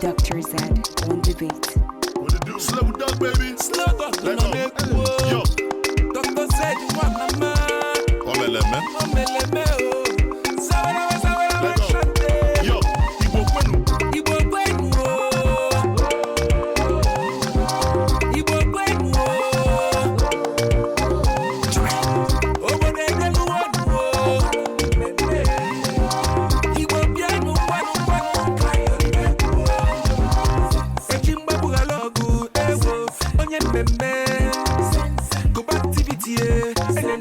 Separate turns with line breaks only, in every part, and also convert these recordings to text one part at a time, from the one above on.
Dr. Z on the beat.
What it do? Slow Dogg, baby.
Slow Dogg.
Yo.
Dr. Z, you want mama?
Omeleme.
Omeleme, oh. Sawa,
shante. Yo. Igbo Kwenu.
Igbo Kwenu, oh. Igbo Kwenu, oh. Obodo edelu wonu, oh. Igbo pianu, kwanu, kayo.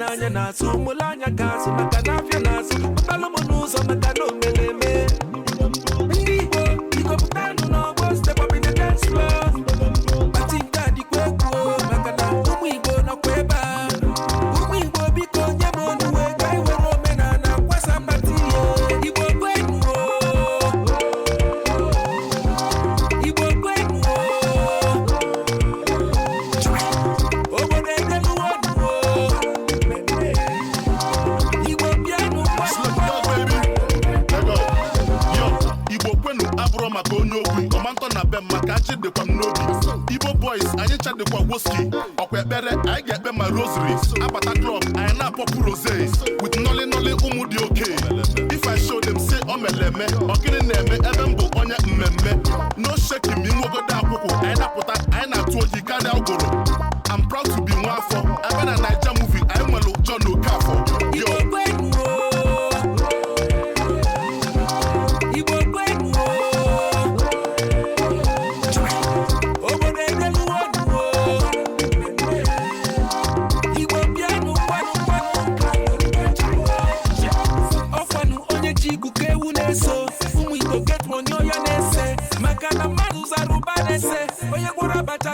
Anya nasu mulanya kasu makanafia nasu mapalo monuso makano meleme Igbo putanu no go step up in the dance floor Atinga di kweko makana umu Igbo na kweba umu Igbo biko nyemo nuwe kai wero mena na kwasa pati Igbo Kwenu Igbo Kwenu Obodo edelu wonu
maka onye ogbi ọmantọ na be maka achị dịkwa m n'obi Igbo boys anyị chadịkwa woski ọkwa ekpere anyị ga-ekpe ma rosary abata club anyị na-apọpụ rose with nọlị ụmụ dị oke if I show them say omeleme ọgịnị na-eme ebe m bụ onye mmemme no shaking ma inwegodo akwụkwụ anyị napụta anyị na-atụ oji karịa ụgụrụ I'm proud to be nwa afọ ebe na Naija movie anyị nwere John Okafọ
Umu Igbo get money oya nese Makana madu zaruba nese Oye gwara bacha